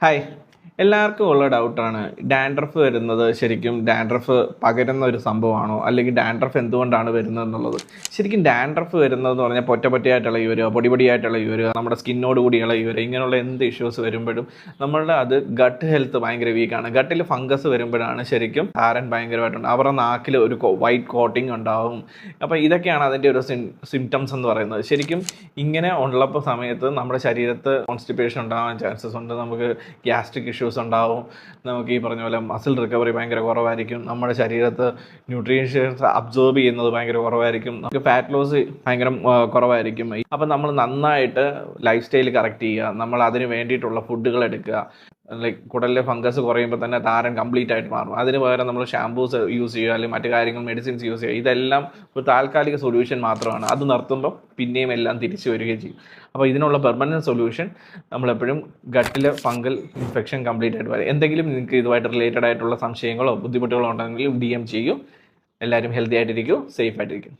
Hi, എല്ലാവർക്കും ഉള്ള ഡൗട്ടാണ് dandruff വരുന്നത് ശരിക്കും ഡാൻഡ്രഫ് പകരുന്ന ഒരു സംഭവമാണോ, അല്ലെങ്കിൽ ഡാൻഡ്രഫ് എന്തുകൊണ്ടാണ് വരുന്നത് എന്നുള്ളത്. ശരിക്കും ഡാൻഡ്രഫ് വരുന്നതെന്ന് പറഞ്ഞാൽ പൊറ്റയായിട്ട് ഇളകി വരിക, പൊടിയായിട്ട് ഇളകി വരിക, നമ്മുടെ സ്കിന്നോട് കൂടി ഇളകി വരിക, ഇങ്ങനെയുള്ള എന്ത് ഇഷ്യൂസ് വരുമ്പോഴും നമ്മളുടെ അത് ഗട്ട് ഹെൽത്ത് ഭയങ്കര വീക്കാണ്. ഗട്ടിൽ ഫംഗസ് വരുമ്പോഴാണ് ശരിക്കും താരൻ ഭയങ്കരമായിട്ടുണ്ട്. അവരുടെ നാക്കിൽ ഒരു വൈറ്റ് കോട്ടിങ് ഉണ്ടാവും. അപ്പോൾ ഇതൊക്കെയാണ് അതിൻ്റെ ഒരു സിംറ്റംസ് എന്ന് പറയുന്നത്. ശരിക്കും ഇങ്ങനെ ഉള്ളപ്പോൾ സമയത്ത് നമ്മുടെ ശരീരത്ത് കോൺസ്റ്റിപ്പേഷൻ ഉണ്ടാകാൻ ചാൻസസ് ഉണ്ട്. നമുക്ക് ഗ്യാസ്ട്രിക് ഇഷ്യൂസ് ഉണ്ടാവും. നമുക്ക് ഈ പറഞ്ഞ പോലെ മസിൽ റിക്കവറി ഭയങ്കര കുറവായിരിക്കും. നമ്മുടെ ശരീരത്ത് ന്യൂട്രീഷ്യൻസ് അബ്സോർബ് ചെയ്യുന്നത് ഭയങ്കര കുറവായിരിക്കും. നമുക്ക് ഫാറ്റ് ലോസ് ഭയങ്കര കുറവായിരിക്കും. അപ്പം നമ്മൾ നന്നായിട്ട് ലൈഫ് സ്റ്റൈൽ കറക്റ്റ് ചെയ്യുക, നമ്മൾ അതിന് വേണ്ടിയിട്ടുള്ള ഫുഡുകൾ എടുക്കുക. ലൈക്ക് കുടലിലെ ഫംഗസ് കുറയുമ്പോൾ തന്നെ താരൻ കംപ്ലീറ്റ് ആയിട്ട് മാറും. അതിന് പകരം നമ്മൾ ഷാംപൂസ് യൂസ് ചെയ്യുക, അല്ലെങ്കിൽ മറ്റു കാര്യങ്ങൾ മെഡിസിൻസ് യൂസ് ചെയ്യുക. ഇതെല്ലാം ഒരു താൽക്കാലിക സൊല്യൂഷൻ മാത്രമാണ്. അത് നിർത്തുമ്പോൾ പിന്നെയും എല്ലാം തിരിച്ചു വരികയും ചെയ്യും. അപ്പോൾ ഇതിനുള്ള പെർമനൻറ്റ് സൊല്യൂഷൻ നമ്മളെപ്പോഴും ഗട്ടിൽ ഫംഗൽ ഇൻഫെക്ഷൻ കംപ്ലീറ്റ് ആയിട്ട് വരും. എന്തെങ്കിലും നിങ്ങൾക്ക് ഇതുമായിട്ട് റിലേറ്റഡ് ആയിട്ടുള്ള സംശയങ്ങളോ ബുദ്ധിമുട്ടുകളോ ഉണ്ടെങ്കിൽ DM ചെയ്യൂ. എല്ലാവരും ഹെൽത്തി ആയിട്ടിരിക്കും, സേഫ് ആയിട്ടിരിക്കും.